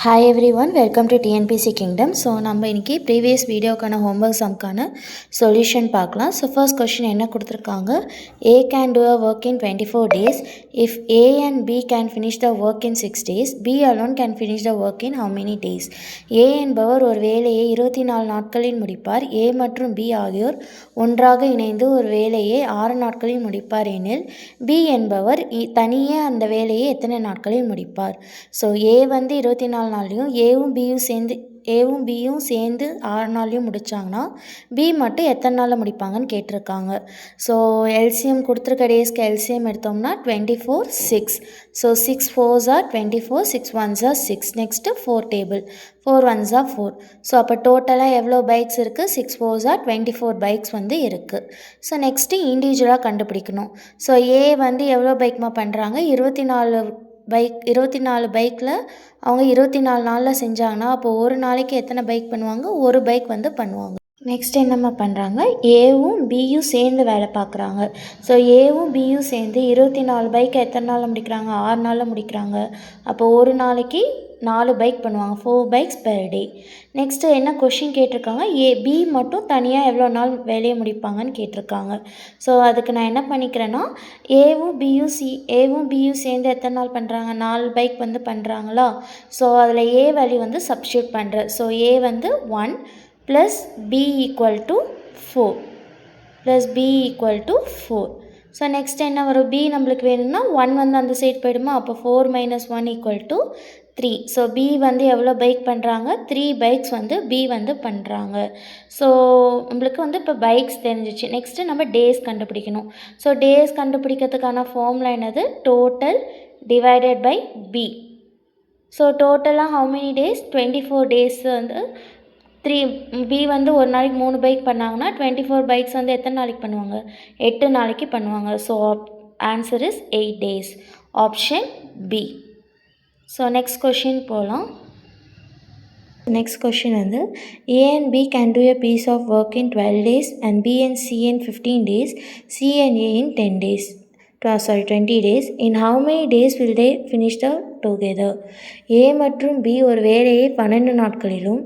Hi everyone, welcome to TNPC Kingdom. So நம்ம இன்னைக்கு previous வீடியோக்கான homework sumக்கான solution பார்க்கலாம். So first question என்ன கொடுத்திருக்காங்க? A can do a work in 24 days if A and B can finish the work in 6 days. B alone can finish the work in how many days? A என்பவர் ஒரு வேலையை 24 நாட்களில் முடிப்பார். A மற்றும் B ஆகியோர் ஒன்றாக இணைந்து ஒரு வேலையை 6 நாட்களில் முடிப்பார் எனில் B என்பவர் தனியே அந்த வேலையை எத்தனை நாட்களில் முடிப்பார்? ஸோ A வந்து 24 நாள்லையும் ஏவும் பியும் சேர்ந்து 6 நாள்லையும் முடித்தாங்கன்னா பி மட்டும் எத்தனை நாளில் முடிப்பாங்கன்னு கேட்டிருக்காங்க. ஸோ எல்சிஎம் கொடுத்துருக்க டேஸ்க்கு எல்சிஎம் எடுத்தோம்னா 24 6. So 6 4s are 24, 6 1s are 6. Next 4 table, 4 1s are 4. So அப்போ டோட்டலாக எவ்வளோ பைக்ஸ் இருக்குது? 6 4s are 24 பைக்ஸ் வந்து இருக்குது. ஸோ நெக்ஸ்ட்டு இண்டிவிஜுவலாக கண்டுபிடிக்கணும். ஸோ ஏ வந்து எவ்வளோ பைக்மா பண்ணுறாங்க? 24 பைக்கில் அவங்க 24 நாளில் செஞ்சாங்கன்னா அப்போ ஒரு நாளைக்கு எத்தனை பைக் பண்ணுவாங்க? ஒரு பைக் வந்து பண்ணுவாங்க. நெக்ஸ்ட் என்னம்மா பண்ணுறாங்க? ஏவும் பியும் சேர்ந்து வேலை பார்க்குறாங்க. ஸோ ஏவும் பியும் சேர்ந்து 24 பைக்கை எத்தனை நாளில் முடிக்கிறாங்க? 6 நாளில் முடிக்கிறாங்க. அப்போ ஒரு நாளைக்கு 4 பைக் பண்ணுவாங்க, 4 பைக்ஸ் பெர் டே. நெக்ஸ்ட்டு என்ன கொஷின் கேட்டிருக்காங்க? பி மட்டும் தனியாக எவ்வளோ நாள் வேலையை முடிப்பாங்கன்னு கேட்டிருக்காங்க. ஸோ அதுக்கு நான் என்ன பண்ணிக்கிறேன்னா, ஏவும் பியும் சேர்ந்து எத்தனை நாள் பண்ணுறாங்க? 4 பைக் வந்து பண்ணுறாங்களா? ஸோ அதில் ஏ வேல்யூ வந்து சப்ஸ்டியூட் பண்ணுறேன். ஸோ ஏ வந்து 1 + b = 4. ஸோ நெக்ஸ்ட் என்ன வரும்? b நம்மளுக்கு வேணும்னா 1 வந்து அந்த சைடு போயிடுமா? அப்போ 4 - 1 = 3. ஸோ b வந்து எவ்வளோ பைக் பண்ணுறாங்க? 3 பைக்ஸ் வந்து b வந்து பண்ணுறாங்க. ஸோ நம்மளுக்கு வந்து இப்போ பைக்ஸ் தெரிஞ்சிச்சு. நெக்ஸ்ட்டு நம்ம டேஸ் கண்டுபிடிக்கணும். ஸோ டேஸ் கண்டுபிடிக்கிறதுக்கான ஃபார்முலா என்னது? Total divided by b. So டோட்டலாக how many days? 24 டேஸ் வந்து பி வந்து ஒரு நாளைக்கு 3 பைக் பண்ணாங்கன்னா 24 பைக்ஸ் வந்து எத்தனை நாளைக்கு பண்ணுவாங்க? 8 நாளைக்கு பண்ணுவாங்க. So answer is 8 days. Option B. So next question போகலாம். நெக்ஸ்ட் கொஷின் வந்து A and B can do a piece of work in 12 days and B and C in 15 days, C and A in 20 days. In how many days will they finish the together? A மற்றும் B ஒரு வேலையை 12 நாட்களிலும்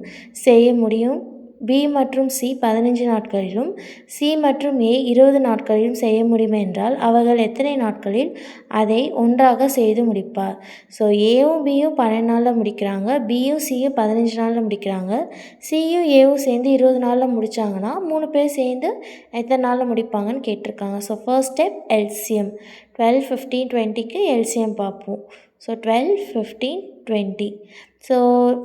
செய்ய முடியும். B மற்றும் C 15 நாட்களிலும், C மற்றும் A 20 நாட்களிலும் செய்ய முடியும் என்றால் அவர்கள் எத்தனை நாட்களில் அதை ஒன்றாக செய்து முடிப்பார்? ஸோ ஏவும் பியும் 12 நாளில் முடிக்கிறாங்க, பியும் சியும் 15 நாளில் முடிக்கிறாங்க, சியும் ஏவும் சேர்ந்து 20 நாளில் முடித்தாங்கன்னா 3 பேர் சேர்ந்து எத்தனை நாளில் முடிப்பாங்கன்னு கேட்டிருக்காங்க. ஸோ ஃபர்ஸ்ட் ஸ்டெப் எல்சிஎம் 12 15 20க்கு எல்சிஎம் பார்ப்போம். ஸோ 12 15 20. ஸோ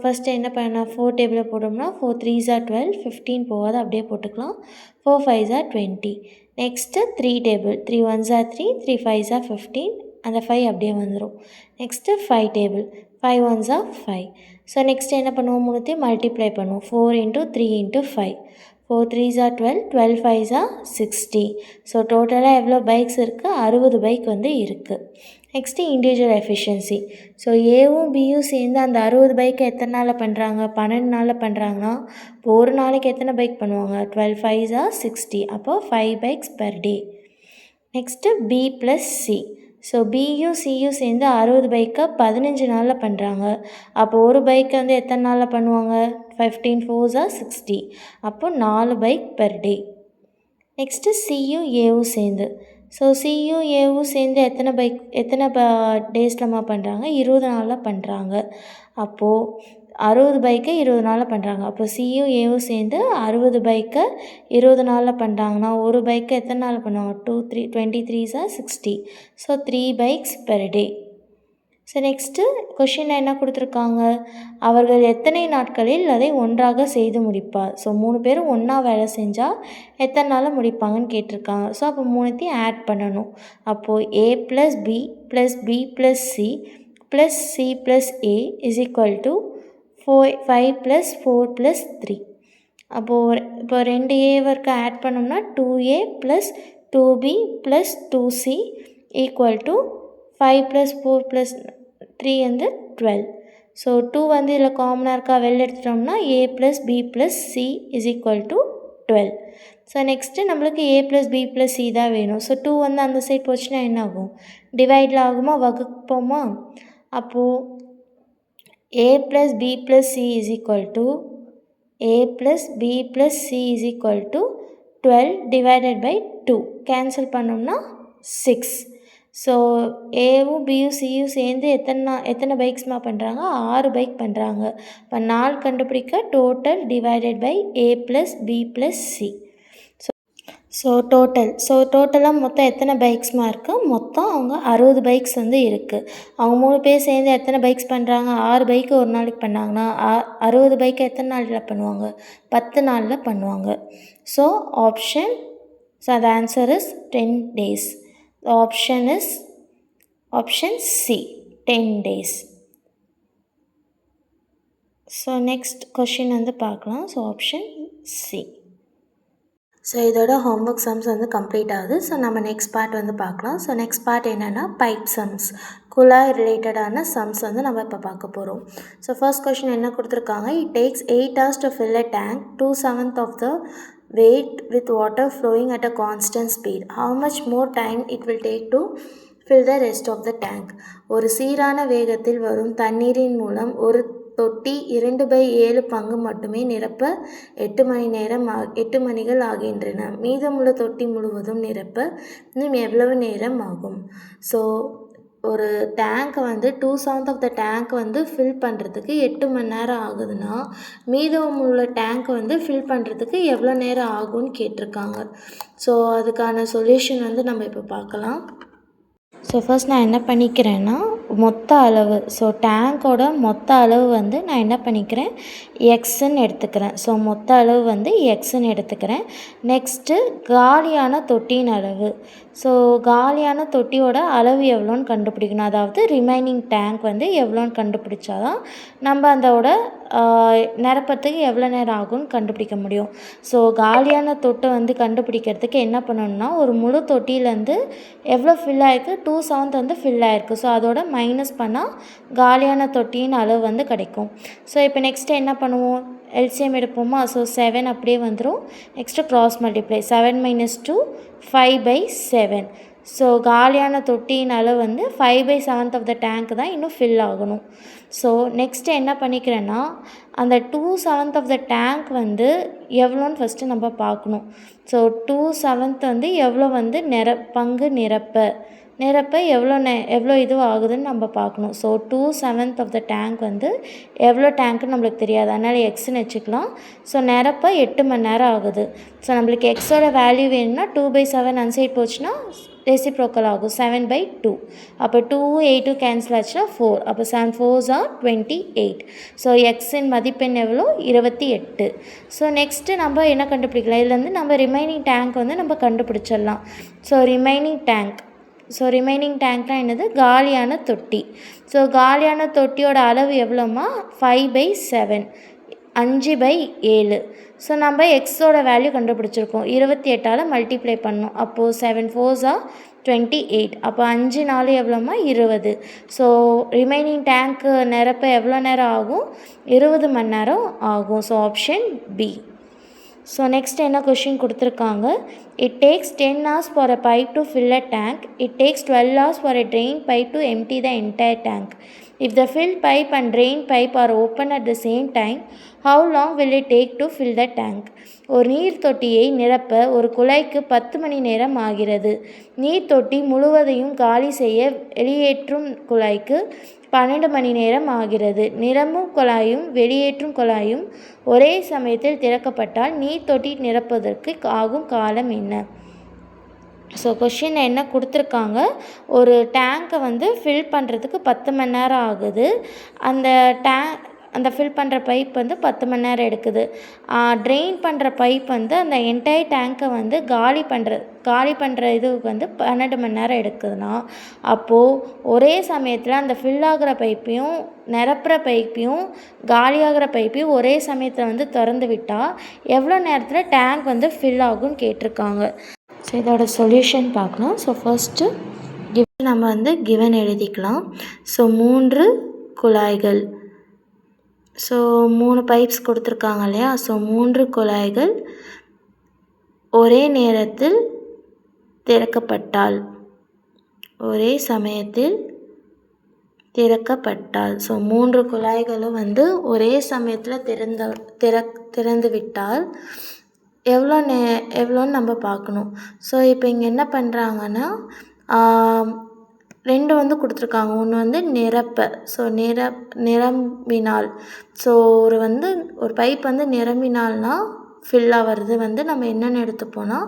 ஃபஸ்ட்டு என்ன பண்ணலாம்? 4 டேபிளில் போட்டோம்னா 4 3s are 12, 15 போகாது அப்படியே போட்டுக்கலாம். 4 5s are 20. Next 3 table, 3 1s are 3, 3 5s are 15, அந்த 5 அப்படியே வந்துடும். Next 5 table, 5 1s are 5. So next என்ன பண்ணுவோம்? மூணுத்தையும் மல்டிப்ளை பண்ணுவோம். 4 × 3 × 5. 4 3s are 12, 12 5s are 60. So டோட்டலாக எவ்வளோ பைக்ஸ் இருக்குது? 60 பைக் வந்து இருக்குது. Next individual efficiency. ஸோ ஏவும் பியும் சேர்ந்து அந்த 60 பைக்கை எத்தனை நாளில் பண்ணுறாங்க? 12 நாளில் பண்ணுறாங்கன்னா இப்போ ஒரு நாளைக்கு எத்தனை பைக் பண்ணுவாங்க? 12 5s are 60. அப்போது 5 bikes per day. Next B + C. So பியும் சியும் சேர்ந்து 60 பைக்கை 15 நாளில் பண்ணுறாங்க. அப்போ ஒரு பைக்கை வந்து எத்தனை நாளில் பண்ணுவாங்க? 15 4s are 60. அப்போது 4 பைக் பெர் டே. நெக்ஸ்ட்டு சியும் ஏவும் சேர்ந்து, ஸோ சியும் ஏவும் சேர்ந்து எத்தனை டேஸ்லமா பண்ணுறாங்க? 20 நாளில் பண்ணுறாங்க. அப்போது 60 பைக்கை 20 நாளில் பண்ணுறாங்க. அப்போ சியும் ஏவும் சேர்ந்து 60 பைக்கை 20 நாளில் பண்ணுறாங்கன்னா ஒரு பைக்கை எத்தனை நாளில் பண்ணுவாங்க? 23s are 60. So 3 bikes per day. So next கொஷினில் என்ன கொடுத்துருக்காங்க? அவர்கள் எத்தனை நாட்களில் அதை ஒன்றாக செய்து முடிப்பார்? ஸோ 3 பேரும் ஒன்றா வேலை செஞ்சால் எத்தனை நாளில் முடிப்பாங்கன்னு கேட்டிருக்காங்க. ஸோ அப்போ மூணுத்தையும் ஆட் பண்ணணும். அப்போது A + B + B + C + C + A = 5 + 4 + 3. அப்போது இப்போ 2 ஏவருக்கு ஆட் பண்ணோம்னா 2A + 2B + 2C = 5 + 4 + 3 வந்து 12. ஸோ 2 வந்து இதில் காமனாக இருக்கா? வெளில எடுத்துட்டோம்னா A + B + C = 12. So next நம்மளுக்கு A + B + C தான் வேணும். ஸோ 2 வந்து அந்த சைட் போச்சுன்னா என்ன ஆகும்? டிவைடில் ஆகுமா? வகுப்போமா? அப்போது a plus b plus c is equal to a plus b plus c is equal to 12 divided by 2. Cancel பண்ணோம்னா 6. ஸோ ஏவும் பியும் சியும் சேர்ந்து எத்தனை பைக்ஸ்மா பண்ணுறாங்க? 6 பைக் பண்ணுறாங்க. இப்போ 4 கண்டுபிடிக்க total divided by a plus b plus c. டோட்டலாக மொத்தம் எத்தனை பைக்ஸ்மா இருக்குது? மொத்தம் அவங்க 60 பைக்ஸ் வந்து இருக்குது. அவங்க 3 பேர் சேர்ந்து எத்தனை பைக்ஸ் பண்ணுறாங்க? 6 பைக்கு ஒரு நாளைக்கு பண்ணாங்கன்னா 60 பைக்கை எத்தனை நாளில் பண்ணுவாங்க? 10 நாளில் பண்ணுவாங்க. So option, so the answer is 10 days. The option is option C, 10 days. So next question வந்து பார்க்கலாம். So option C. ஸோ இதோட ஹோம்ஒர்க் சம்ஸ் வந்து கம்ப்ளீட் ஆகுது. ஸோ நம்ம நெக்ஸ்ட் பார்ட் வந்து பார்க்கலாம். ஸோ நெக்ஸ்ட் பார்ட் என்னென்னா பைப் சம்ஸ், குழாய் ரிலேட்டடான சம்ஸ் வந்து நம்ம இப்போ பார்க்க போகிறோம். ஸோ ஃபர்ஸ்ட் கொஷின் என்ன கொடுத்துருக்காங்க? It tax 8 hours to fill a tank, 2/7 of the weight with water flowing at a constant speed. How much more time it will take to fill the rest of the tank? ஒரு சீரான வேகத்தில் வரும் தண்ணீரின் மூலம் ஒரு தொட்டி 2/7 பங்கு மட்டுமே நிரப்ப 8 மணிகள் ஆகின்றன. மீதமுள்ள தொட்டி முழுவதும் நிரப்ப இன்னும் எவ்வளவு நேரம் ஆகும்? ஸோ ஒரு டேங்க்கை வந்து 2/7 of the டேங்க் வந்து ஃபில் பண்ணுறதுக்கு 8 மணி நேரம் ஆகுதுன்னா மீதமுள்ள டேங்க் வந்து ஃபில் பண்ணுறதுக்கு எவ்வளோ நேரம் ஆகும்னு கேட்டிருக்காங்க. ஸோ அதுக்கான சொல்யூஷன் வந்து நம்ம இப்போ பார்க்கலாம். ஸோ ஃபர்ஸ்ட் நான் என்ன பண்ணிக்கிறேன்னா மொத்த அளவு, ஸோ டேங்கோட மொத்த அளவு வந்து நான் என்ன பண்ணிக்கிறேன், எக்ஸ்ன்னு எடுத்துக்கிறேன். ஸோ மொத்த அளவு வந்து எக்ஸ்ன்னு எடுத்துக்கிறேன். நெக்ஸ்ட்டு காலியான தொட்டியின் அளவு, ஸோ காலியான தொட்டியோட அளவு எவ்வளோன்னு கண்டுபிடிக்கணும். அதாவது ரிமைனிங் டேங்க் வந்து எவ்வளோன்னு கண்டுபிடிச்சாதான் நம்ம அதோட நிரப்பத்துக்கு எவ்வளோ நேரம் ஆகும்னு கண்டுபிடிக்க முடியும். ஸோ காலியான தொட்டை வந்து கண்டுபிடிக்கிறதுக்கு என்ன பண்ணணும்னா ஒரு முழு தொட்டியிலேருந்து எவ்வளோ ஃபில் ஆகிருக்கு, 2/7 வந்து ஃபில் ஆகிருக்கு. ஸோ அதோட மைனஸ் பண்ணால் காலியான தொட்டியின் அளவு வந்து கிடைக்கும். ஸோ இப்போ நெக்ஸ்ட்டு என்ன பண்ணுவோம், எல்சிஎம் எடுப்போமா? ஸோ 7 அப்படியே வந்துடும். Next cross multiply, 7 - 2 5/7. ஸோ காலியான தொட்டியின் அளவு வந்து 5/7 of the டேங்க் தான் இன்னும் ஃபில் ஆகணும். ஸோ நெக்ஸ்ட்டு என்ன பண்ணிக்கிறேன்னா அந்த 2/7 of the டேங்க் வந்து எவ்வளோன்னு ஃபஸ்ட்டு நம்ம பார்க்கணும். ஸோ 2/7 வந்து எவ்வளோ வந்து பங்கு நிரப்ப எவ்வளோ இது ஆகுதுன்னு நம்ம பார்க்கணும். ஸோ 2/7 of the டேங்க் வந்து எவ்வளோ டேங்க்குன்னு நம்மளுக்கு தெரியாது, அதனால் எக்ஸ்ன்னு வச்சுக்கலாம். ஸோ நிரப்ப 8 மணி நேரம் ஆகுது. ஸோ நம்மளுக்கு எக்ஸோட வேல்யூ வேணும்னா 2/7 அன்சைட் போச்சுன்னா ரெசிப்ரோக்கல் ஆகும், 7/2. அப்போ 2 8 கேன்சல் ஆச்சுன்னா 4. அப்போ 7 4s are 28. ஸோ எக்ஸின் மதிப்பெண் எவ்வளோ, 28. ஸோ நெக்ஸ்ட்டு நம்ம என்ன கண்டுபிடிக்கலாம், இதுலேருந்து நம்ம ரிமைனிங் டேங்க் வந்து நம்ம கண்டுபிடிச்சிடலாம். ஸோ ரிமைனிங் டேங்க்னால் என்னது, காலியான தொட்டி. ஸோ காலியான தொட்டியோட அளவு எவ்வளோமா, 5/7, 5/7. ஸோ நம்ம எக்ஸோட வேல்யூ கண்டுபிடிச்சிருக்கோம், 28ஆல் மல்டிப்ளை பண்ணோம். அப்போது 7 4s are 28. அப்போ 5 4 எவ்வளோமா, 20. ஸோ ரிமைனிங் டேங்க்கு நிரப்ப எவ்வளோ நேரம் ஆகும், 20 மணி நேரம் ஆகும். So option B. So next என்ன கொஷின் கொடுத்துருக்காங்க, it takes 10 hours for a pipe to fill a tank. It takes 12 hours for a drain pipe to empty the entire tank. If the filled pipe and drain pipe are open at the same time, how long will it take to fill the tank? ஒரு நீர் தொட்டியை நிரப்ப ஒரு குழாய்க்கு 10 மணி நேரம் ஆகிறது. நீர் தொட்டி முழுவதையும் காலி செய்ய வெளியேற்றும் குழாய்க்கு 12 மணி நேரம் ஆகிறது. நிரம்பும் குழாயும் வெளியேற்றும் குழாயும் ஒரே சமயத்தில் திறக்கப்பட்டால் நீர் தொட்டி நிரப்புவதற்கு ஆகும் காலம் என்ன? ஸோ கொஷின் என்ன கொடுத்துருக்காங்க, ஒரு டேங்க்கை வந்து ஃபில் பண்ணுறதுக்கு 10 மணி நேரம் ஆகுது. அந்த ஃபில் பண்ணுற பைப் வந்து 10 மணி நேரம் எடுக்குது. ட்ரெயின் பண்ணுற பைப் வந்து அந்த என்டையர் டேங்க்கை வந்து காலி பண்ணுற இதுக்கு வந்து 12 மணி நேரம் எடுக்குதுன்னா, அப்போது ஒரே சமயத்தில் அந்த ஃபில் ஆகிற பைப்பையும் நிரப்புற பைப்பையும் காலியாகிற பைப்பையும் ஒரே சமயத்தில் வந்து திறந்து விட்டால் எவ்வளோ நேரத்தில் டேங்க் வந்து ஃபில் ஆகும்னு கேட்டிருக்காங்க. ஸோ இதோட சொல்யூஷன் பார்க்கலாம். ஸோ ஃபர்ஸ்ட்டு நம்ம வந்து கிவன் எழுதிக்கலாம். ஸோ 3 குழாய்கள், ஸோ 3 பைப்ஸ் கொடுத்துருக்காங்க இல்லையா. ஸோ 3 குழாய்கள் ஒரே நேரத்தில் திறக்கப்பட்டால், ஒரே சமயத்தில் திறக்கப்பட்டால். ஸோ 3 குழாய்களும் வந்து ஒரே சமயத்தில் திறந்து விட்டால் எவ்வளோன்னு நம்ம பார்க்கணும். ஸோ இப்போ இங்கே என்ன பண்ணுறாங்கன்னா 2 வந்து கொடுத்துருக்காங்க. ஒன்று வந்து நிரப்ப. ஸோ நிரம்பினால். ஸோ ஒரு பைப் வந்து நிரம்பினால்னா ஃபில் ஆகிறது வந்து நம்ம என்னென்னு எடுத்துப்போனா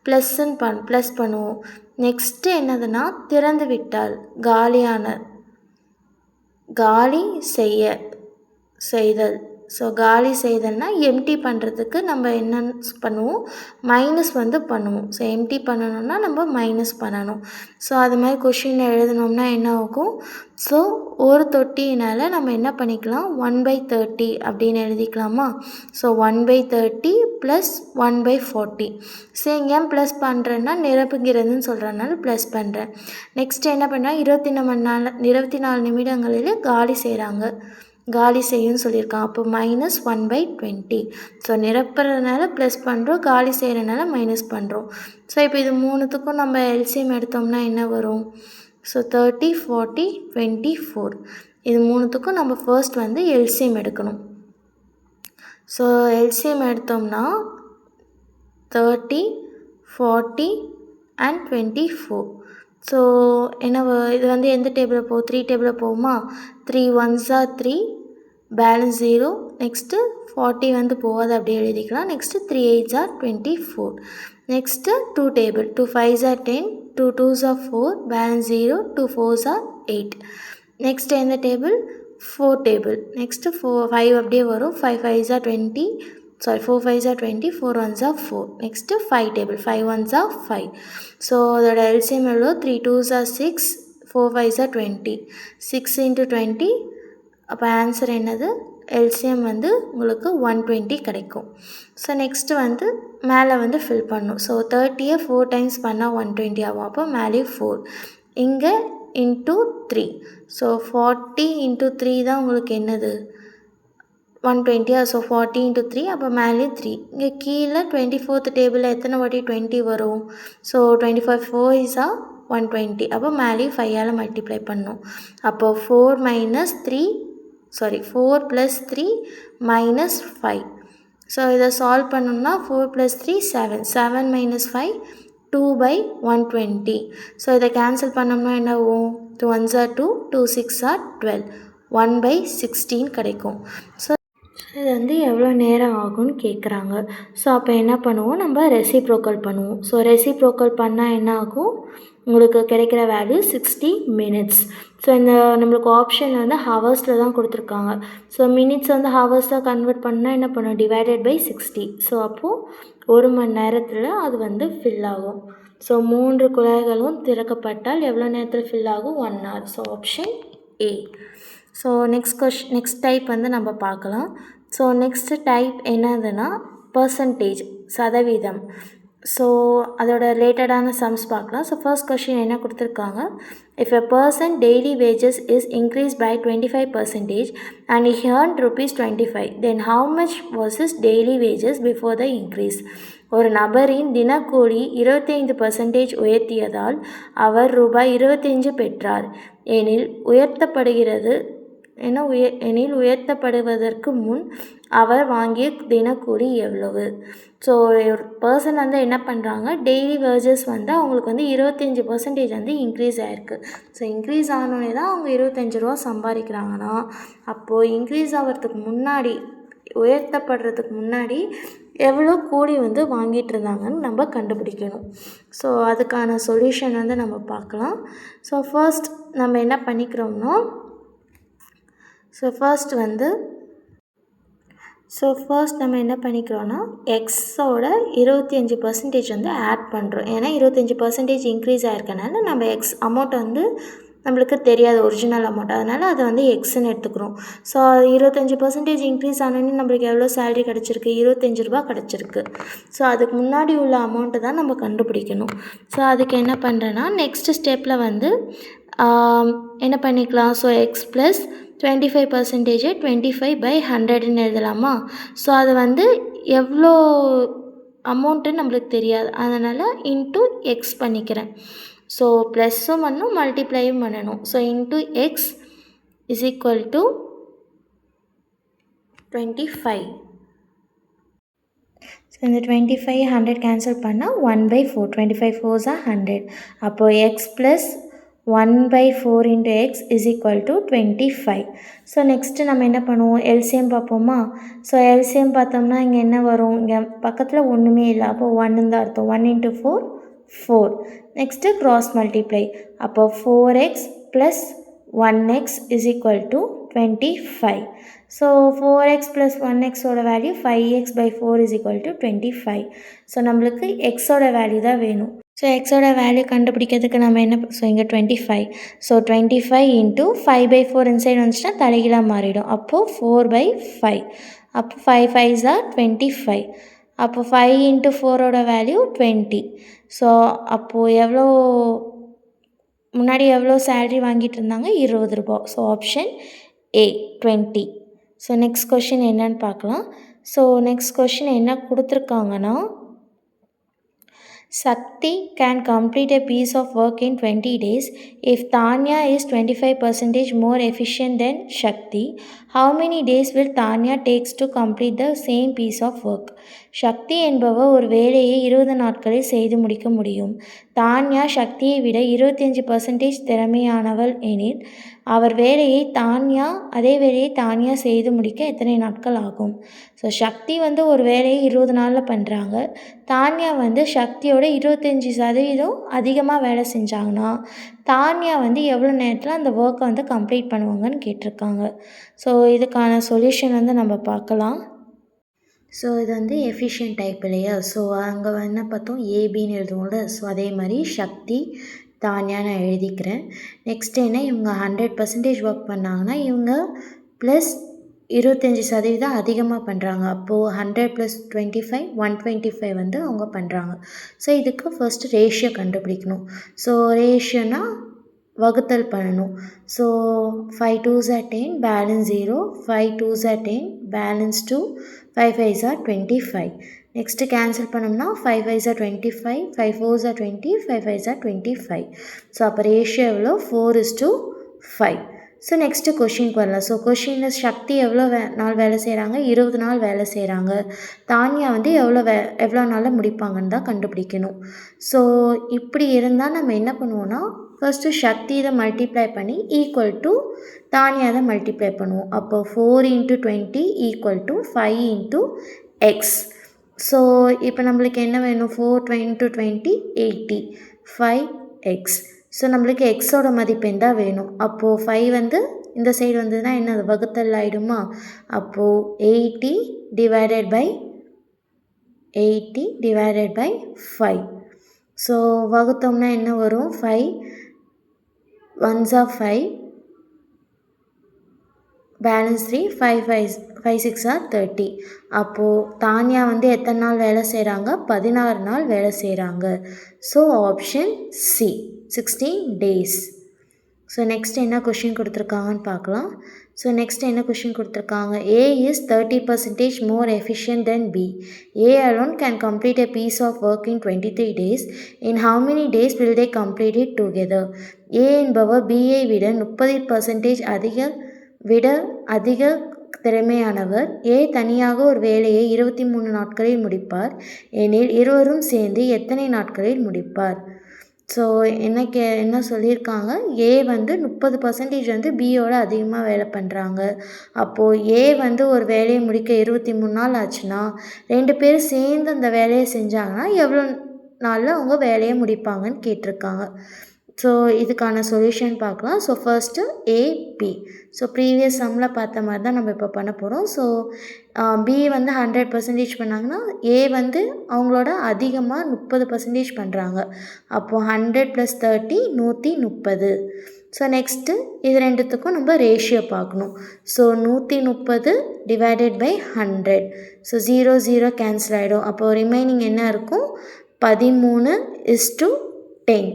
ப்ளஸ் பண்ணுவோம். நெக்ஸ்ட்டு என்னதுன்னா திறந்து விட்டால் காலி செய்தல். ஸோ காலி செய்தல்னா எம்டி பண்ணுறதுக்கு நம்ம என்ன பண்ணுவோம், மைனஸ் வந்து பண்ணுவோம். ஸோ எம்டி பண்ணணும்னா நம்ம மைனஸ் பண்ணணும். ஸோ அது மாதிரி கொஷினில் எழுதணும்னா என்ன ஆகும், ஸோ ஒரு தொட்டினால் நம்ம என்ன பண்ணிக்கலாம் 1/30 அப்படின்னு எழுதிக்கலாமா. So 1/30 plus 1/40. ஸோ ஏன் ப்ளஸ் பண்ணுறேன்னா நிரப்புகிறதுன்னு சொல்கிறதுனால ப்ளஸ் பண்ணுறேன். நெக்ஸ்ட் என்ன பண்ணால் 24 நிமிடங்களில் காலி செய்யும்னு சொல்லியிருக்கான். அப்போ மைனஸ் 1/20. ஸோ நிரப்புறதுனால ப்ளஸ் பண்ணுறோம், காலி செய்கிறதுனால மைனஸ் பண்ணுறோம். ஸோ இப்போ இது மூணுத்துக்கும் நம்ம எல்சிஎம் எடுத்தோம்னா என்ன வரும், ஸோ 30, 40, 24. இது மூணுத்துக்கும் நம்ம ஃபர்ஸ்ட் வந்து எல்சிஎம் எடுக்கணும். ஸோ எல்சிஎம் எடுத்தோம்னா 30, 40 and 24. ஸோ என்ன இது வந்து எந்த டேபிளில் 3 டேபிளில் போகுமா. 3 1s are 3, பேலன்ஸ் 0. நெக்ஸ்ட்டு 40 வந்து போகாது, அப்படியே எழுதிக்கலாம். Next 3 8s are 24. Next 2 table. 2 5s are 10, 2 2s are 4, balance 0, 2 4s are 8. Next எந்த டேபிள், 4 டேபிள். நெக்ஸ்ட்டு 5 அப்படியே வரும். 5 5s are 20, 4 5s are 20, 4 1s are 4. Next 5 table. 5 1s are 5. So அதோட LCM எவ்வளோ, 3 2s are 6, 4 5s are 20, 6 into 20. அப்போ answer என்னது, LCM வந்து உங்களுக்கு 120 கிடைக்கும். ஸோ நெக்ஸ்ட்டு வந்து மேலே வந்து ஃபில் பண்ணணும். ஸோ 30 4 டைம்ஸ் பண்ணால் 120 ஆகும். அப்போ மேலே 4, இங்கே இன்ட்டு 3. ஸோ 40 into 3 தான் உங்களுக்கு என்னது 120. ஸோ 40 into 3, அப்போ மேலே 3. இங்கே கீழே 24th டேபிளில் எத்தனை வாட்டி 20 வரும், ஸோ 25 4 is 120. அப்போ மேலே 5ஆல் மல்டிப்ளை பண்ணணும். அப்போ 4 + 3 - 5. ஸோ இதை சால்வ் பண்ணணும்னா 4 + 3 7, 7 - 5 2/120. ஸோ இதை கேன்சல் பண்ணோம்னா என்ன ஆகும், 2 1s are 2, 2 6 are 12, 1/16 கிடைக்கும். ஸோ இது வந்து எவ்வளோ நேரம் ஆகும்னு கேட்குறாங்க. ஸோ அப்போ என்ன பண்ணுவோம், நம்ம ரெசிப்ரோக்கல் பண்ணுவோம். ஸோ ரெசிப்ரோக்கல் பண்ணால் என்ன ஆகும், உங்களுக்கு கிடைக்கிற வேல்யூ 60 minutes. ஸோ இந்த நம்மளுக்கு ஆப்ஷன் வந்து ஹவர்ஸில் தான் கொடுத்துருக்காங்க. ஸோ மினிட்ஸ் வந்து ஹவர்ஸாக கன்வெர்ட் பண்ணால் என்ன பண்ணும், /60. ஸோ அப்போது 1 மணி நேரத்தில் அது வந்து ஃபில் ஆகும். ஸோ 3 குழாய்களும் திறக்கப்பட்டால் எவ்வளோ நேரத்தில் ஃபில் ஆகும், 1 hour. So option A. So next type வந்து நம்ம பார்க்கலாம். ஸோ நெக்ஸ்ட்டு டைப் என்னதுன்னா பர்சன்டேஜ், சதவீதம். ஸோ அதோட ரிலேட்டடான சம்ஸ் பார்க்கலாம். ஸோ ஃபர்ஸ்ட் கொஷின் என்ன கொடுத்துருக்காங்க, if a person daily wages is increase by 25% and he earned ₹25, then how much was his daily wages before the increase? ஒரு நபரின் தினக்கூலி 25% உயர்த்தியதால் அவர் ₹25 பெற்றார் எனில் உயர்த்தப்படுவதற்கு முன் அவர் வாங்கிய தினக்கூலி எவ்வளவு? ஸோ ஒரு பர்சன் வந்து என்ன பண்ணுறாங்க, டெய்லி வேஜஸ் வந்து அவங்களுக்கு வந்து 25% வந்து இன்க்ரீஸ் ஆகிருக்கு. ஸோ இன்க்ரீஸ் ஆனோடனே தான் அவங்க ₹25 சம்பாதிக்கிறாங்கன்னா, அப்போது இன்க்ரீஸ் ஆகிறதுக்கு முன்னாடி, உயர்த்தப்படுறதுக்கு முன்னாடி எவ்வளோ கூலி வந்து வாங்கிட்டு இருந்தாங்கன்னு நம்ம கண்டுபிடிக்கணும். ஸோ அதுக்கான சொல்யூஷன் வந்து நம்ம பார்க்கலாம். ஸோ ஃபர்ஸ்ட் நம்ம என்ன பண்ணிக்கிறோம்னா, ஃபர்ஸ்ட் நம்ம என்ன பண்ணிக்கிறோன்னா எக்ஸோட 25% வந்து ஆட் பண்ணுறோம். ஏன்னா 25% இன்க்ரீஸ் ஆகிருக்கனால நம்ம எக்ஸ் அமௌண்ட் வந்து நம்மளுக்கு தெரியாது, ஒரிஜினல் அமௌண்ட், அதனால் அதை வந்து எக்ஸ்ன்னு எடுத்துக்கிறோம். ஸோ 25% இன்க்ரீஸ் ஆனோன்னு நம்மளுக்கு எவ்வளோ சேலரி கிடச்சிருக்கு, ₹25 கிடச்சிருக்கு. ஸோ அதுக்கு முன்னாடி உள்ள அமௌண்ட்டு தான் நம்ம கண்டுபிடிக்கணும். ஸோ அதுக்கு என்ன பண்ணுறேன்னா, நெக்ஸ்ட் ஸ்டெப்பில் வந்து என்ன பண்ணிக்கலாம், ஸோ எக்ஸ் ப்ளஸ் 25% 25/100ன்னு எழுதலாமா. ஸோ அது வந்து எவ்வளோ அமௌண்ட்டுன்னு நம்மளுக்கு தெரியாது, அதனால் இன்ட்டு எக்ஸ் பண்ணிக்கிறேன். ஸோ ப்ளஸ்ஸும் பண்ணணும், மல்டிப்ளையும் பண்ணணும். So into X is equal to 25. So இந்த 25 100 கேன்சல் பண்ணால் 1/4 25 4s are 100. அப்போது X plus 1/4 into x is equal to 25. So next நம்ம என்ன பண்ணுவோம், எல்சிஎம் பார்ப்போமா. ஸோ எல்சிஎம் பார்த்தோம்னா இங்கே என்ன வரும், இங்கே பக்கத்தில் ஒன்றுமே இல்லை, அப்போது 1 தான் அர்த்தம். 1 into 4 4. நெக்ஸ்ட்டு க்ராஸ் மல்டிப்ளை, அப்போது 4x plus 1x is equal to 25. So 4x plus 1x ஓட value 5x/4 is equal to 25. So நம்மளுக்கு எக்ஸோட வேல்யூ தான் வேணும். ஸோ எக்ஸோட வேல்யூ கண்டுபிடிக்கிறதுக்கு நம்ம என்ன, ஸோ இங்கே 25. ஸோ 25 into 5/4 இன்சைட் வந்துச்சுன்னா தலைகீழாக மாறிடும். அப்போது 4/5. அப்போ 5 5s are 25. அப்போ 5 into 4ஓட வேல்யூ 20. ஸோ அப்போது எவ்வளோ, முன்னாடி எவ்வளோ சேலரி வாங்கிட்டு இருந்தாங்க, 20 ரூபா. So option A 20. So next question என்னன்னு பார்க்கலாம். ஸோ நெக்ஸ்ட் கொஷின் என்ன கொடுத்துருக்காங்கன்னா, Sakti can complete a piece of work in 20 days. If Tanya is 25% more efficient than Shakti, how many days will Tanya takes to complete the same piece of work? சக்தி என்பவர் ஒரு வேலையை 20 நாட்களில் செய்து முடிக்க முடியும். தான்யா சக்தியை விட 25% திறமையானவள் எனில் அதே வேலையை தான்யா செய்து முடிக்க எத்தனை நாட்கள் ஆகும்? ஸோ சக்தி ஒரு வேலையை 20 நாளில் பண்ணுறாங்க. தான்யா சக்தியோட 25% அதிகமாக வேலை செஞ்சாங்கன்னா தான்யா எவ்வளோ நேரத்தில் அந்த ஒர்க்கை கம்ப்ளீட் பண்ணுவாங்கன்னு கேட்டிருக்காங்க. ஸோ இதுக்கான சொல்யூஷன் நம்ம பார்க்கலாம். ஸோ இது எஃபிஷியன்ட் டைப் இல்லையா. ஸோ அங்கே என்ன பார்த்தோம், ஏபின்னு எழுதுவோம்ல. ஸோ அதே மாதிரி சக்தி தான்யா நான் எழுதிக்கிறேன். நெக்ஸ்ட் என்ன, இவங்க 100% ஒர்க் பண்ணாங்கன்னா இவங்க ப்ளஸ் 25% அதிகமாக பண்ணுறாங்க. அப்போது 100 + 25 125 அவங்க பண்ணுறாங்க. ஸோ இதுக்கு ஃபர்ஸ்ட் ரேஷியோ கண்டுபிடிக்கணும். ஸோ ரேஷியோனா வகுத்தல் பண்ணணும். So 5 2s are 10 balance 0, 5 2s are 10 balance 2, 5 5s are 25. Next cancel பண்ணோம்னா 5 5s are 25, 5 4s are 20, 5 5s are 25. So அப்போ ரேஷியோ எவ்வளோ, 4:5. ஸோ நெக்ஸ்ட்டு கொஷினுக்கு வரலாம். ஸோ கொஷினில் சக்தி எவ்வளோ நாள் வேலை செய்கிறாங்க, 20 நாள் வேலை செய்கிறாங்க. தான்யா எவ்வளோ நாளில் முடிப்பாங்கன்னு தான் கண்டுபிடிக்கணும். ஸோ இப்படி இருந்தால் நம்ம என்ன பண்ணுவோன்னா, ஃபர்ஸ்ட்டு சக்தி இதை மல்டிப்ளை பண்ணி ஈக்குவல் டு தான்யா இதை மல்டிப்ளை பண்ணுவோம். அப்போ 4 × 20 = 5 × x. ஸோ இப்போ நம்மளுக்கு என்ன வேணும், 4 × 20 80, 5x. ஸோ நம்மளுக்கு எக்ஸோட மதிப்பெண் தான் வேணும். அப்போது 5 இந்த சைடு வந்ததுன்னா என்ன, வகுத்தல் ஆகிடுமா. அப்போது 80 / 5. ஸோ வகுத்தோம்னா என்ன வரும், 5 1s are 5, பேலன்ஸ் 3, 5 6 are 30. அப்போது தான்யா எத்தனை நாள் வேலை செய்கிறாங்க, 16 நாள் வேலை செய்கிறாங்க. So option C 16 days. So next என்ன கொஷின் கொடுத்துருக்காங்கன்னு பார்க்கலாம். ஸோ நெக்ஸ்ட் என்ன கொஷின் கொடுத்துருக்காங்க, A is 30% more efficient than B. A alone can complete a piece of work in 23 days. In how many days will they complete it together? A என்பவர் Bயை விட 30% அதிக திறமையானவர். A தனியாக ஒரு வேலையை 23 நாட்களில் முடிப்பார் எனில் இருவரும் சேர்ந்து எத்தனை நாட்களில் முடிப்பார்? ஸோ என்ன சொல்லியிருக்காங்க, A 30% பியோட அதிகமாக வேலை பண்ணுறாங்க. அப்போது A ஒரு வேலையை முடிக்க 23 நாள் ஆச்சுன்னா 2 பேரும் சேர்ந்து அந்த வேலையை செஞ்சாங்கன்னா எவ்வளோ நாளில் அவங்க வேலையை முடிப்பாங்கன்னு கேட்டிருக்காங்க. ஸோ இதுக்கான சொல்யூஷன் பார்க்கலாம். So first AB. So previous சம்மில் பார்த்த மாதிரி தான் நம்ம இப்போ பண்ண போகிறோம். ஸோ பி 100% பண்ணாங்கன்னா ஏ அவங்களோட அதிகமாக 30% பண்ணுறாங்க. அப்போது 100 + 30 130. ஸோ நெக்ஸ்ட்டு இது ரெண்டுத்துக்கும் நம்ம ரேஷியோ பார்க்கணும். ஸோ 130 / 100. ஸோ 0 0 கேன்சல் ஆகிடும். அப்போது ரிமைனிங் என்ன இருக்கும், 13:10.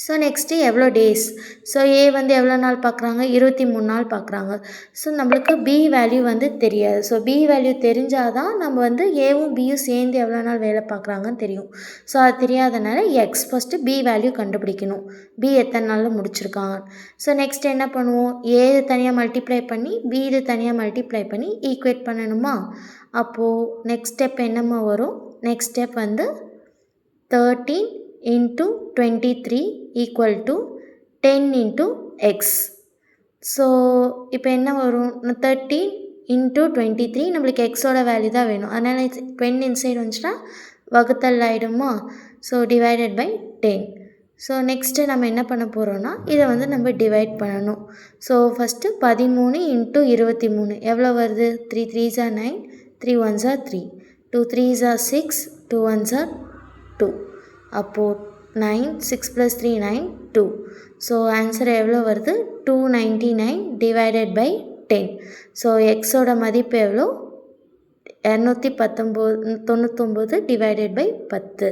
ஸோ நெக்ஸ்ட்டு எவ்வளோ டேஸ். ஸோ ஏ வந்து எவ்வளோ நாள் பார்க்குறாங்க, 23 நாள் பார்க்குறாங்க. ஸோ நம்மளுக்கு பி வேல்யூ வந்து தெரியாது. ஸோ பி வேல்யூ தெரிஞ்சால் தான் நம்ம வந்து ஏவும் பியும் சேர்ந்து எவ்வளோ நாள் வேலை பார்க்குறாங்கன்னு தெரியும். ஸோ அது தெரியாதனால எக்ஸ் ஃபஸ்ட்டு பி வேல்யூ கண்டுபிடிக்கணும், பி எத்தனை நாளில் முடிச்சிருக்காங்க. ஸோ நெக்ஸ்ட் என்ன பண்ணுவோம், ஏ தனியாக மல்டிப்ளை பண்ணி பி இது தனியாக மல்டிப்ளை பண்ணி ஈக்குவேட் பண்ணணுமா. அப்போது நெக்ஸ்ட் ஸ்டெப் என்னம்மா வரும், நெக்ஸ்ட் ஸ்டெப் வந்து 13 into 23 equal to 10 into x. So இப்போ என்ன வரும், 13 into 23 நம்மளுக்கு எக்ஸோட வேல்யூ தான் வேணும். அதனால் 10 இன்சைடு வந்துச்சுன்னா வகுத்தல் ஆகிடுமா. So divided by 10. So next நம்ம என்ன பண்ண போகிறோன்னா இதை வந்து நம்ம டிவைட் பண்ணணும். ஸோ ஃபஸ்ட்டு 13 into 23 எவ்வளோ வருது, 3 3s are 9, 3 1s are 3, 2 3s are 6, 2 1s are 2. அப்போது 9, 6 + 3 9, 2. ஸோ ஆன்சர் எவ்வளோ வருது, 299 டிவைடட் பை 10. ஸோ எக்ஸோட மதிப்பு எவ்வளோ, 299 டிவைடட் பை 10.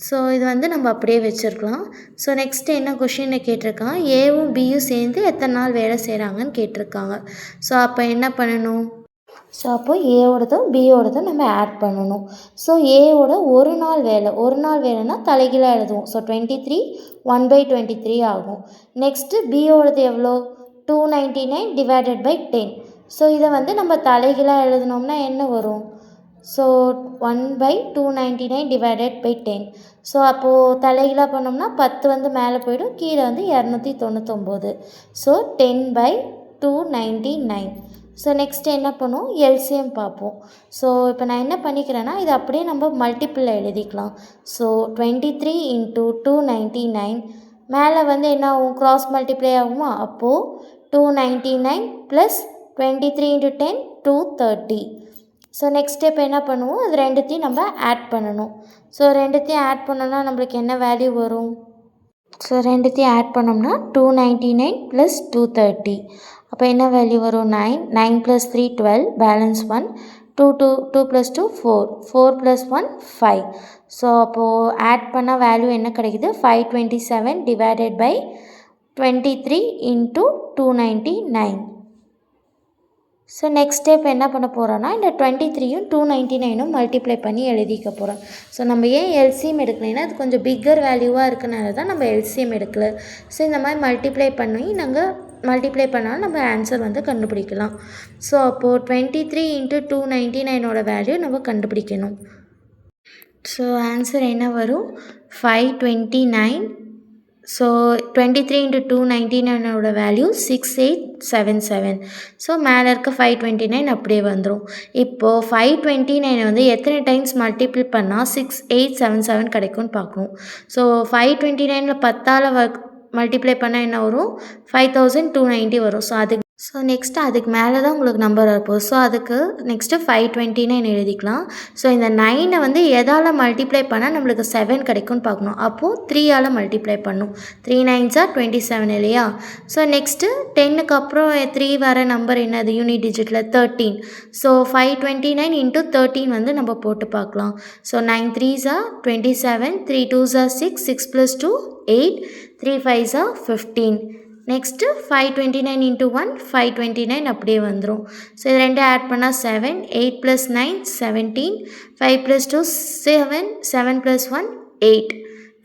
ஸோ இது வந்து நம்ம அப்படியே வச்சுருக்கலாம். ஸோ நெக்ஸ்ட்டு என்ன கொஷினில் கேட்டிருக்காங்க, ஏவும் பியும் சேர்ந்து எத்தனை நாள் வேலை செய்கிறாங்கன்னு கேட்டிருக்காங்க. ஸோ அப்போ என்ன பண்ணணும், ஸோ அப்போது ஏவோடதும் பியோடதும் நம்ம ஆட் பண்ணணும். ஸோ ஏவோட ஒரு நாள் வேலைன்னா தலைகீழாக எழுதுவோம். ஸோ 23 1/23 ஆகும். நெக்ஸ்ட்டு பியோடது எவ்வளோ, 299 டிவைடட் பை 10. ஸோ இதை வந்து நம்ம தலைகீழாக எழுதினோம்னா என்ன வரும், ஸோ 1/299 டிவைடட் பை 10. ஸோ அப்போது தலைகீழாக பண்ணோம்னா 10 வந்து மேலே போயிடும், கீழே வந்து 299. ஸோ 10/299. ஸோ நெக்ஸ்ட் என்ன பண்ணுவோம், எல்சிஎம் பார்ப்போம். ஸோ இப்போ நான் என்ன பண்ணிக்கிறேன்னா இதை அப்படியே நம்ம மல்டிப்பிளில் எழுதிக்கலாம். ஸோ 23 into 299 மேலே வந்து என்ன ஆகும், க்ராஸ் மல்டிப்ளை ஆகுமா. அப்போது 299 + 23 into 10 230. ஸோ நெக்ஸ்ட் ஸ்டெப் என்ன பண்ணுவோம், அது ரெண்டுத்தையும் நம்ம ஆட் பண்ணணும். ஸோ ரெண்டுத்தையும் ஆட் பண்ணோம்னா நம்மளுக்கு என்ன வேல்யூ வரும், ஸோ ரெண்டுத்தையும் ஆட் பண்ணோம்னா 299 + 230. அப்போ என்ன வேல்யூ வரும், 9 9 + 3 12, பேலன்ஸ் 1, 2 + 2 4, 4 + 1 5. ஸோ அப்போது ஆட் பண்ணால் வேல்யூ என்ன கிடைக்குது, 527 divided by 23 into 299. So next step என்ன பண்ண போகிறோன்னா இந்த 23யும் 299ம் மல்டிப்ளை பண்ணி எழுதிக்க போகிறோம். ஸோ நம்ம ஏன் எல்சிஎம் எடுக்கலைன்னா அது கொஞ்சம் பிக்கர் வேல்யூவாக இருக்கனால தான் நம்ம எல்சிஎம் எடுக்கலை. ஸோ இந்த மாதிரி மல்டிப்ளை பண்ணாலும் நம்ம ஆன்சர் வந்து கண்டுபிடிக்கலாம். ஸோ அப்போது 23 into 299ஓட வேல்யூ நம்ம கண்டுபிடிக்கணும். ஸோ ஆன்சர் என்ன வரும், 529. ஸோ 23 into 299ஓட வேல்யூ 6877. ஸோ மேலே இருக்க 529 அப்படியே வந்துடும். இப்போது 529 வந்து எத்தனை டைம்ஸ் மல்டிபிள் பண்ணால் 6877 கிடைக்கும்னு பார்க்கணும். ஸோ 529 10ஆல் மல்டிப்ளை பண்ணால் என்ன வரும், 5290 வரும். ஸோ நெக்ஸ்ட்டு அதுக்கு மேலே தான் உங்களுக்கு நம்பர் வரப்போகுது. ஸோ அதுக்கு நெக்ஸ்ட்டு 529 எழுதிக்கலாம். ஸோ இந்த 9 வந்து எதால் மல்டிப்ளை பண்ணால் நம்மளுக்கு 7 கிடைக்கும்னு பார்க்கணும். அப்போது 3ஆல் மல்டிப்ளை பண்ணணும். 3 9s are 27 இல்லையா. ஸோ நெக்ஸ்ட்டு 10க்கு அப்புறம் 3 வர நம்பர் என்னது, யூனிட் டிஜிட்டில் 13. ஸோ 529 into 13 வந்து நம்ம போட்டு பார்க்கலாம். So 9 3s are 27, 3 2s are 6, 6 + 2 8, 3 5s are 15. Next 529 into 1 529 அப்படியே வந்துடும். ஸோ இது ரெண்டும் ஆட் பண்ணால் 7, 8 + 9 17, 5 + 2 7, 7 + 1 8,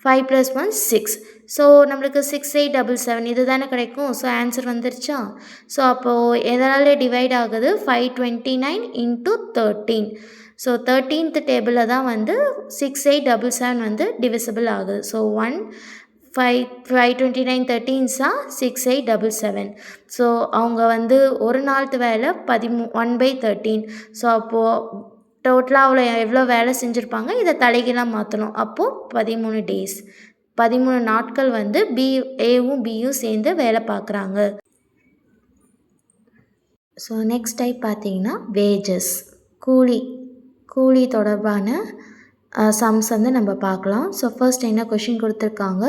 5 + 1 6. ஸோ நம்மளுக்கு 6877 இது தானே கிடைக்கும். ஸோ ஆன்சர் வந்துருச்சா. ஸோ அப்போது எதனால் டிவைட் ஆகுது, 529 into 13. ஸோ 13th டேபிளில் தான் வந்து 6877 வந்து டிவிசிபிள் ஆகுது. So 529 13s are 6877. ஸோ அவங்க வந்து ஒரு நாளுக்கு வேலை 1/13. ஸோ அப்போது டோட்டலாக அவ்வளோ எவ்வளோ வேலை செஞ்சுருப்பாங்க, இதை தலைகீழாக மாற்றணும். அப்போது 13 days, 13 நாட்கள் வந்து ஏவும் பியும் சேர்ந்து வேலை பார்க்குறாங்க. ஸோ நெக்ஸ்ட் டைப் பார்த்தீங்கன்னா வேஜஸ், கூலி தொடர்பான சம்ஸ் வந்து நம்ம பார்க்கலாம். ஸோ ஃபர்ஸ்ட் என்ன கொஷின் கொடுத்துருக்காங்க,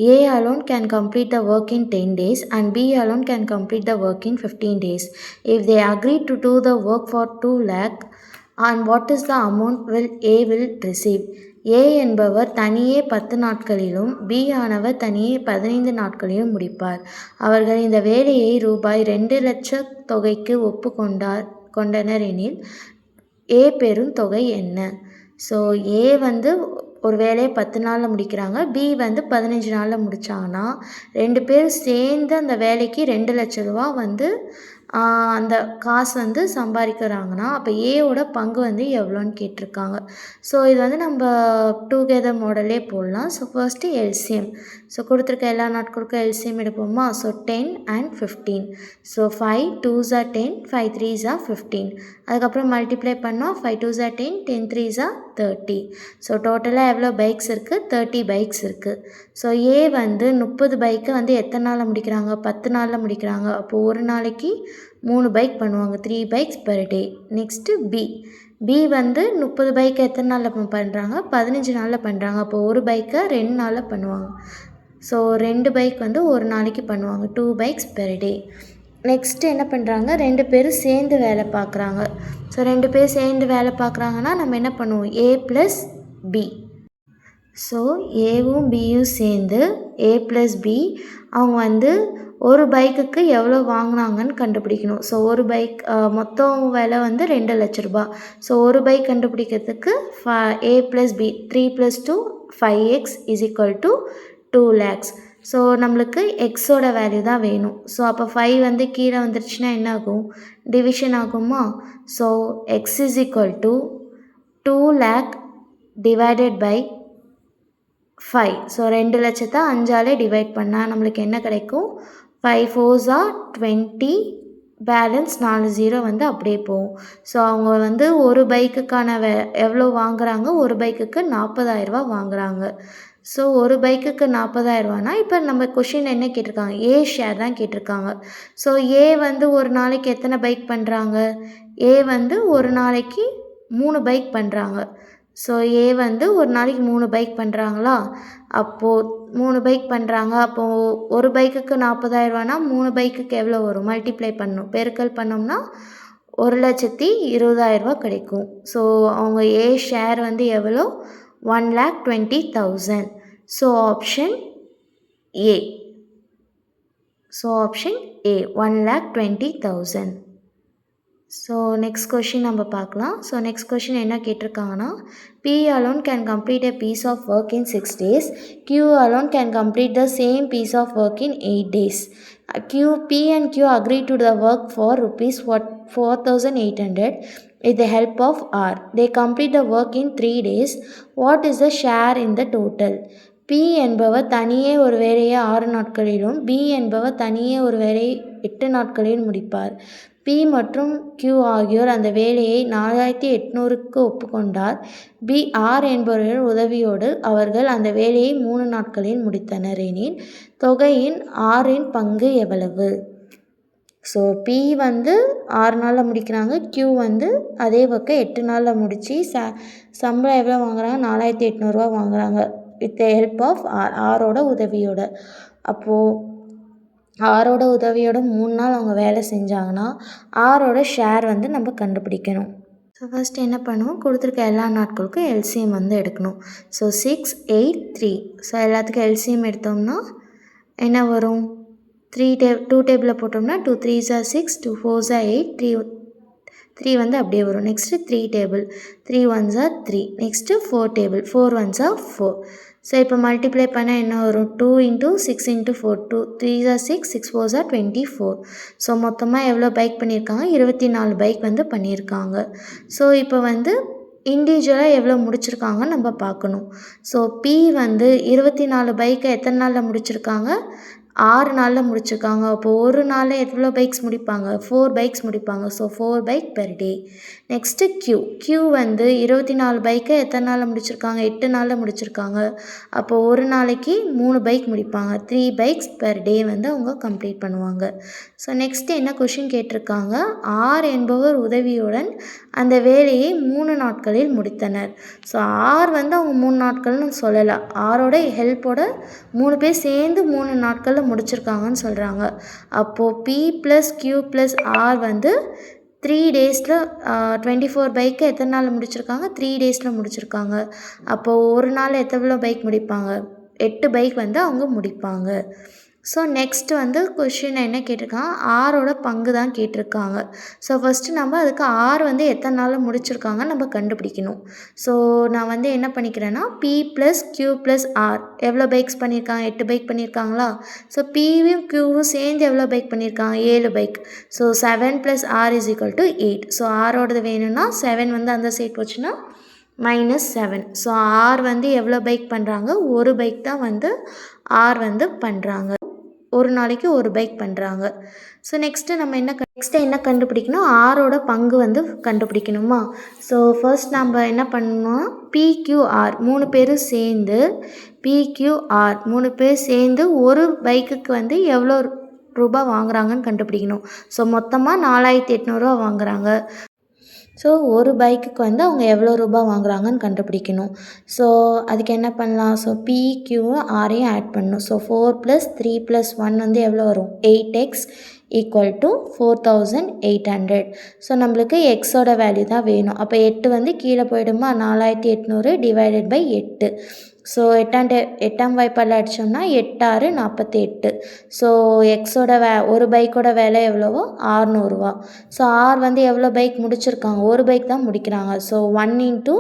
A alone can complete the work in 10 days and B alone can complete the work in 15 days. If they agree to do the work for 2 lakh and what is the amount will A will receive. ஏ என்பவர் தனியே 10 நாட்களிலும் B ஆனவர் தனியே 15 நாட்களிலும் முடிப்பார். அவர்கள் இந்த வேலையை ரூபாய் 2,00,000 தொகைக்கு கொண்டனர் எனில் ஏ பெறும் தொகை என்ன? ஸோ ஏ வந்து ஒரு வேலையை 10 நாளில் முடிக்கிறாங்க, பி வந்து 15 நாளில் முடித்தாங்கன்னா 2 பேரும் சேர்ந்து அந்த வேலைக்கு 2,00,000 ரூபா வந்து அந்த காசு வந்து சம்பாதிக்கிறாங்கன்னா அப்போ ஏவோட பங்கு வந்து எவ்வளோன்னு கேட்டிருக்காங்க. ஸோ இது வந்து நம்ம டுகெதர் மாடலே போடலாம். So first LCM. ஸோ கொடுத்துருக்க எல்லா நாட்களுக்கும் எல்சிஎம் எடுப்போமா? So 10 and 15. So 5 2s are 10, 5 3s are 15. அதுக்கப்புறம் மல்டிப்ளை பண்ணால் 5 2s are 10, 10 3s are 30. So டோட்டலாக எவ்வளோ பைக்ஸ் இருக்குது? 30 பைக்ஸ் இருக்குது. ஸோ ஏ வந்து 30 பைக்கை வந்து எத்தனை நாளில் முடிக்கிறாங்க? 10 நாளில் முடிக்கிறாங்க. அப்போது ஒரு நாளைக்கு 3 பைக் பண்ணுவாங்க, 3 bikes per day. Next B வந்து 30 பைக்கை எத்தனை நாளில் பண்ணுறாங்க? 15 நாளில் பண்ணுறாங்க. அப்போ ஒரு பைக்கை 2 நாளில் பண்ணுவாங்க. ஸோ 2 பைக் வந்து ஒரு நாளைக்கு பண்ணுவாங்க, 2 பைக்ஸ் பெர் டே. நெக்ஸ்ட்டு என்ன பண்ணுறாங்க? 2 பேரும் சேர்ந்து வேலை பார்க்குறாங்க. ஸோ 2 பேர் சேர்ந்து வேலை பார்க்குறாங்கன்னா நம்ம என்ன பண்ணுவோம்? ஏ ப்ளஸ் பி. ஸோ ஏவும் பியும் சேர்ந்து ஏ ப்ளஸ் பி அவங்க வந்து ஒரு பைக்குக்கு எவ்வளோ வாங்கினாங்கன்னு கண்டுபிடிக்கணும். ஸோ ஒரு பைக் மொத்தம் விலை வந்து 2,00,000 ரூபா. ஸோ ஒரு பைக் கண்டுபிடிக்கிறதுக்கு A plus B 3 + 2 5x = 2 lakhs. So நம்மளுக்கு எக்ஸோட வேல்யூ தான் வேணும். ஸோ அப்போ 5 வந்து கீழே வந்துருச்சுன்னா என்ன ஆகும்? டிவிஷன் ஆகுமா? So X = 2 lakh divided by 5. So 2,00,000 5ஆல் டிவைட் பண்ணால் நம்மளுக்கு என்ன கிடைக்கும்? 5 4s are 20, பேலன்ஸ் 4 0 வந்து அப்படியே போகும். ஸோ அவங்க வந்து ஒரு பைக்குக்கான எவ்வளோ வாங்குகிறாங்க? ஒரு பைக்குக்கு 40,000 ரூபா வாங்குகிறாங்க. ஸோ ஒரு பைக்குக்கு 40,000 ரூபானா இப்போ நம்ம கொஷின் என்ன கேட்டிருக்காங்க? ஏ ஷேர் தான் கேட்டிருக்காங்க. ஸோ ஏ வந்து ஒரு நாளைக்கு எத்தனை பைக் பண்ணுறாங்க? ஏ வந்து ஒரு நாளைக்கு 3 பைக் பண்ணுறாங்க. ஸோ ஏ வந்து ஒரு நாளைக்கு 3 பைக் பண்ணுறாங்களா? அப்போது 3 பைக் பண்ணுறாங்க. அப்போது ஒரு பைக்குக்கு 40,000 ரூபானா 3 பைக்குக்கு எவ்வளோ வரும்? மல்டிப்ளை பண்ணணும், பெருக்கல் பண்ணோம்னா 1,20,000 ரூபா கிடைக்கும். ஸோ அவங்க ஏ ஷேர் வந்து எவ்வளோ? 1,20,000. So option A. So option A 1,20,000. So next question நம்ம பார்க்கலாம். ஸோ நெக்ஸ்ட் கொஷின் என்ன கேட்டிருக்காங்கன்னா, P alone can complete a piece of work in 6 days. Q alone can complete the same piece of work in 8 days. P and Q agree to the work for rupees 4,800 with the help of R. They complete the work in 3 days. What is the share in the total? P என்பவர் தனியே ஒரு வேலையை 6 நாட்களிலும் B என்பவர் தனியே ஒரு வேலையை 8 நாட்களில் முடிப்பார். P மற்றும் Q ஆகியோர் அந்த வேலையை 4,800க்கு ஒப்புக்கொண்டார். R என்பவர்கள் உதவியோடு அவர்கள் அந்த வேலையை 3 நாட்களில் முடித்தனர் எனில் தொகையின் Rஇன் பங்கு எவ்வளவு? ஸோ P வந்து 6 நாளில் முடிக்கிறாங்க, Q வந்து அதே பக்கம் 8 நாளில் முடித்து சம்பளம் எவ்வளோ வாங்குறாங்க? 4,800 ரூபா வாங்குறாங்க வித் த ஹெல்ப் ஆஃப் ஆரோட உதவியோட. அப்போது ஆரோட உதவியோட 3 நாள் அவங்க வேலை செஞ்சாங்கன்னா ஆரோட ஷேர் வந்து நம்ம கண்டுபிடிக்கணும். ஸோ ஃபஸ்ட்டு என்ன பண்ணுவோம்? கொடுத்துருக்க எல்லா நாட்களுக்கும் எல்சிஎம் வந்து எடுக்கணும். ஸோ 6 8 3. ஸோ எல்லாத்துக்கும் எல்சிஎம் எடுத்தோம்னா என்ன வரும்? 2 டேபிளில் போட்டோம்னா 2 3s are 6, 2 4s are 8, 3 வந்து அப்படியே வரும். Next 3 table, 3 1s are 3. Next 4 table, 4 1s are 4. So இப்போ மல்டிப்ளை பண்ணால் என்ன வரும்? 2 × 6 × 4, 2 3s are 6, 6 4s are 24. So மொத்தமாக எவ்வளோ பைக் பண்ணியிருக்காங்க? 24 பைக் வந்து பண்ணியிருக்காங்க. ஸோ இப்போ வந்து இண்டிவிஜுவலாக எவ்வளோ முடிச்சிருக்காங்கன்னு நம்ம பார்க்கணும். ஸோ P வந்து 24 பைக்கை எத்தனை நாளில் முடிச்சிருக்காங்க? 6 நாளில் முடிச்சிருக்காங்க. அப்போது ஒரு நாளில் எவ்வளோ பைக்ஸ் முடிப்பாங்க? 4 பைக்ஸ் முடிப்பாங்க. So 4 bike per day. Next Q வந்து 24 பைக்கை எத்தனை நாளில் முடிச்சிருக்காங்க? 8 நாளில் முடிச்சிருக்காங்க. அப்போது ஒரு நாளைக்கு 3 பைக் முடிப்பாங்க, 3 பைக்ஸ் பெர் டே வந்து அவங்க கம்ப்ளீட் பண்ணுவாங்க. ஸோ நெக்ஸ்ட்டு என்ன கொஷின் கேட்டிருக்காங்க? R என்பவர் உதவியுடன் அந்த வேலையை 3 நாட்களில் முடித்தனர். ஸோ R வந்து அவங்க 3 நாட்கள்னு சொல்லலை, ஆரோட ஹெல்ப்போட 3 பேர் சேர்ந்து 3 நாட்களில் முடிச்சிருக்காங்கன்னு சொல்கிறாங்க. அப்போது P + Q + R வந்து 3 டேஸில் 24 பைக்கை எத்தனை நாள் முடிச்சிருக்காங்க? 3 டேஸில் முடிச்சிருக்காங்க. அப்போது ஒரு நாள் எவ்வளோ பைக் முடிப்பாங்க? 8 பைக் வந்து அவங்க முடிப்பாங்க. ஸோ நெக்ஸ்ட் வந்து கொஷின் என்ன கேட்டிருக்காங்க? ஆரோட பங்கு தான் கேட்டிருக்காங்க. ஸோ ஃபஸ்ட்டு நம்ம அதுக்கு ஆர் வந்து எத்தனை நாளில் முடிச்சிருக்காங்க நம்ம கண்டுபிடிக்கணும். ஸோ நான் வந்து என்ன பண்ணிக்கிறேன்னா P + Q + R எவ்வளோ பைக்ஸ் பண்ணியிருக்காங்க? 8 பைக் பண்ணியிருக்காங்களா? ஸோ Pயும் Qவும் சேர்ந்து எவ்வளோ பைக் பண்ணியிருக்காங்க? 7 பைக். So 7 + R = 8. ஸோ ஆரோடது வேணும்னா 7 வந்து அந்த சைட் போச்சுன்னா -7. ஸோ ஆர் வந்து எவ்வளோ பைக் பண்ணுறாங்க? ஒரு பைக் தான் வந்து ஆர் வந்து பண்ணுறாங்க. ஒரு நாளைக்கு ஒரு பைக் பண்ணுறாங்க. ஸோ நெக்ஸ்ட்டு நம்ம என்ன கண்டுபிடிக்கணும்? ஆரோட பங்கு வந்து கண்டுபிடிக்கணுமா? ஸோ ஃபர்ஸ்ட் நம்ம என்ன பண்ணணும்? PQR 3 பேரும் சேர்ந்து PQR 3 பேர் சேர்ந்து ஒரு பைக்குக்கு வந்து எவ்வளோ ரூபா வாங்குறாங்கன்னு கண்டுபிடிக்கணும். ஸோ மொத்தமாக 4800 வாங்குறாங்க. ஸோ ஒரு பைக்குக்கு வந்து அவங்க எவ்வளோ ரூபா வாங்குறாங்கன்னு கண்டுபிடிக்கணும். ஸோ அதுக்கு என்ன பண்ணலாம்? ஸோ PQவும் Rயும் ஆட் பண்ணணும். ஸோ 4 + 3 + 1 வந்து எவ்வளோ வரும்? 8x = 4800. ஸோ நம்மளுக்கு எக்ஸோட வேல்யூ தான் வேணும். அப்போ 8 வந்து கீழே போயிடுமா? 4800 / 8. ஸோ 8ஆம் வாய்ப்பால் அடித்தோம்னா 8×6 = 48. ஸோ எக்ஸோட ஒரு பைக்கோட விலை எவ்வளவோ? 600 ஸோ ஆர் வந்து எவ்வளோ பைக் முடிச்சிருக்காங்க? ஒரு பைக் தான் முடிக்கிறாங்க. ஸோ 1 ×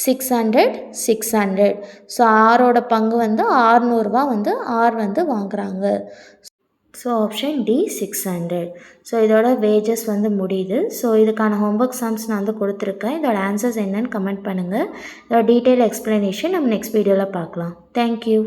600 600. ஸோ ஆரோட பங்கு வந்து 600 வந்து ஆர் வந்து வாங்குறாங்க. So option D 600. ஸோ இதோட வேஜஸ் வந்து முடியுது. ஸோ இதுக்கான ஹோம்ஒர்க் சம்ஸ் நான் வந்து கொடுத்துருக்கேன். இதோட ஆன்சர்ஸ் என்னன்னு கமெண்ட் பண்ணுங்கள். இதோட டீட்டெயில் எக்ஸ்ப்ளனேஷன் நம்ம நெக்ஸ்ட் வீடியோவில் பார்க்கலாம். தேங்க்யூ.